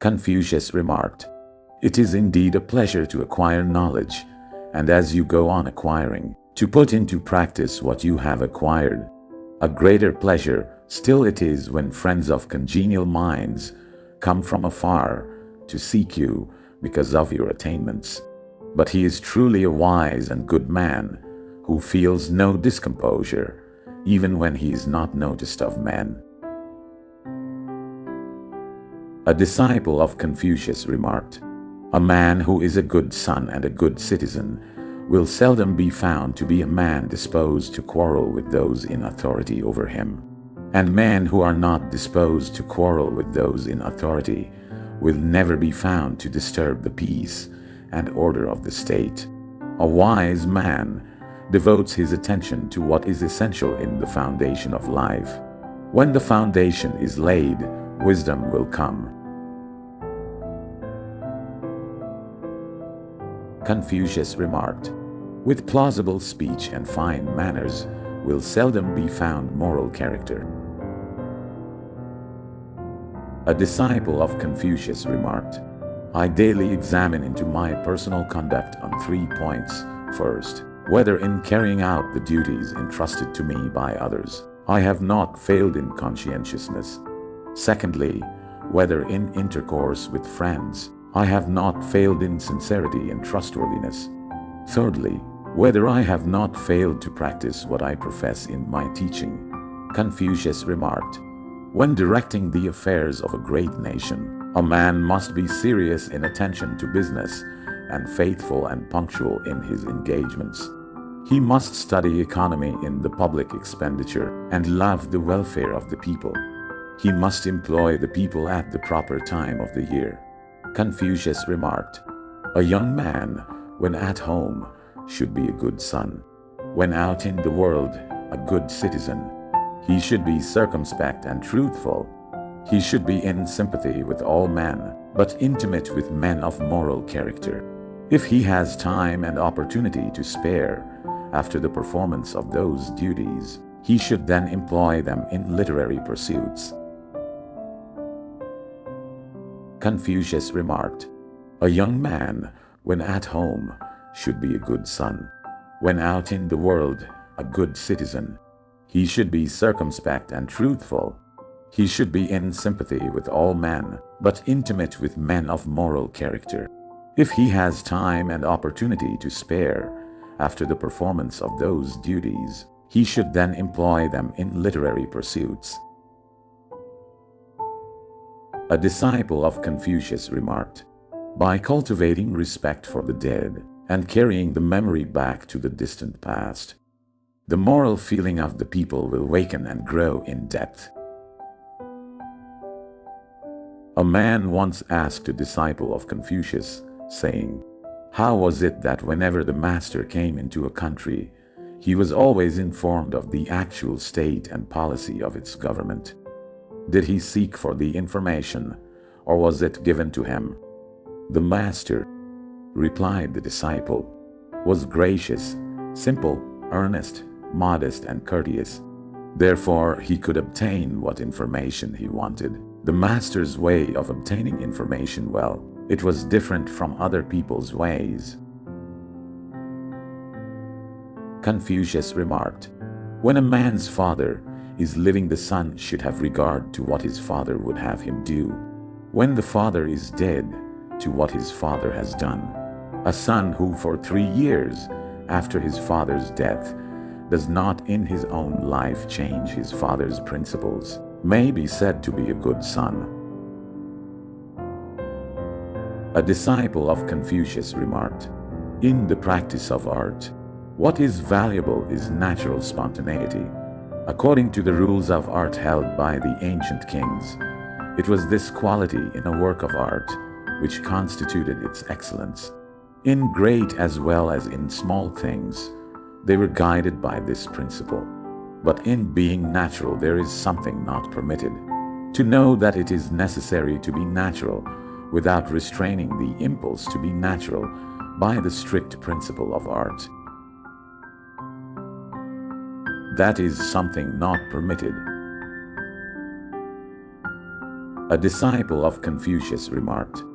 Confucius remarked, "It is indeed a pleasure to acquire knowledge, and as you go on acquiring, to put into practice what you have acquired. A greater pleasure still it is when friends of congenial minds come from afar to seek you because of your attainments. But he is truly a wise and good man who feels no discomposure, even when he is not noticed of men." A disciple of Confucius remarked, "A man who is a good son and a good citizen will seldom be found to be a man disposed to quarrel with those in authority over him. And men who are not disposed to quarrel with those in authority will never be found to disturb the peace and order of the state. A wise man devotes his attention to what is essential in the foundation of life. When the foundation is laid, wisdom will come." Confucius remarked, "With plausible speech and fine manners will seldom be found moral character." A disciple of Confucius remarked, "I daily examine into my personal conduct on 3 points. First, whether in carrying out the duties entrusted to me by others, I have not failed in conscientiousness. Secondly, whether in intercourse with friends, I have not failed in sincerity and trustworthiness. Thirdly, whether I have not failed to practice what I profess in my teaching." Confucius remarked, "When directing the affairs of a great nation, a man must be serious in attention to business and faithful and punctual in his engagements. He must study economy in the public expenditure and love the welfare of the people. He must employ the people at the proper time of the year." Confucius remarked, "A young man, when at home, should be a good son. When out in the world, a good citizen. He should be circumspect and truthful. He should be in sympathy with all men, but intimate with men of moral character. If he has time and opportunity to spare after the performance of those duties, he should then employ them in literary pursuits." Confucius remarked, "A young man, when at home, should be a good son. When out in the world, a good citizen. He should be circumspect and truthful. He should be in sympathy with all men, but intimate with men of moral character. If he has time and opportunity to spare after the performance of those duties, he should then employ them in literary pursuits." A disciple of Confucius remarked, "By cultivating respect for the dead and carrying the memory back to the distant past, the moral feeling of the people will waken and grow in depth." A man once asked a disciple of Confucius, saying, "How was it that whenever the master came into a country, he was always informed of the actual state and policy of its government? Did he seek for the information, or was it given to him?" "The master," replied the disciple, "was gracious, simple, earnest, modest, and courteous. Therefore he could obtain what information he wanted. The master's way of obtaining information, well, it was different from other people's ways." Confucius remarked, "When a man's father is living, the son should have regard to what his father would have him do. When the father is dead, to what his father has done. A son who for 3 years after his father's death does not in his own life change his father's principles may be said to be a good son." A disciple of Confucius remarked, "In the practice of art, what is valuable is natural spontaneity. According to the rules of art held by the ancient kings, it was this quality in a work of art which constituted its excellence. In great as well as in small things, they were guided by this principle. But in being natural there is something not permitted. To know that it is necessary to be natural without restraining the impulse to be natural by the strict principle of art. That is something not permitted." A disciple of Confucius remarked,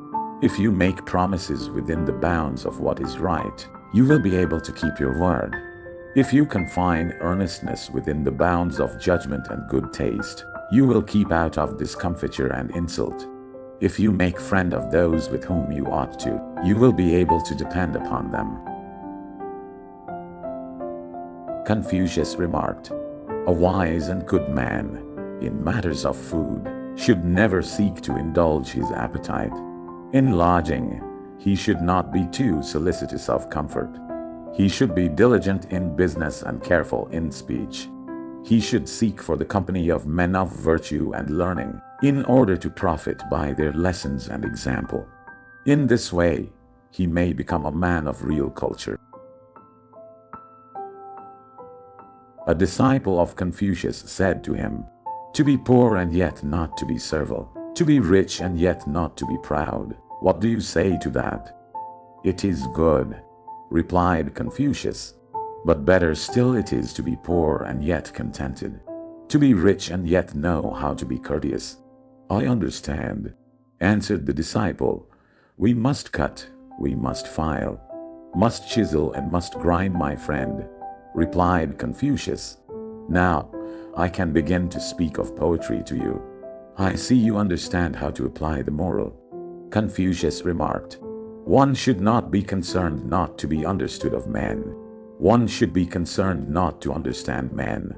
"If you make promises within the bounds of what is right, you will be able to keep your word. If you confine earnestness within the bounds of judgment and good taste, you will keep out of discomfiture and insult. If you make friend of those with whom you ought to, you will be able to depend upon them." Confucius remarked, "A wise and good man, in matters of food, should never seek to indulge his appetite. In lodging, he should not be too solicitous of comfort. He should be diligent in business and careful in speech. He should seek for the company of men of virtue and learning, in order to profit by their lessons and example. In this way, he may become a man of real culture." A disciple of Confucius said to him, "To be poor and yet not to be servile, to be rich and yet not to be proud. What do you say to that?" "It is good," replied Confucius, "but better still it is to be poor and yet contented, to be rich and yet know how to be courteous." "I understand," answered the disciple. "We must cut, we must file, must chisel and must grind, my friend," replied Confucius. "Now, I can begin to speak of poetry to you. I see you understand how to apply the moral." Confucius remarked, "One should not be concerned not to be understood of men. One should be concerned not to understand men."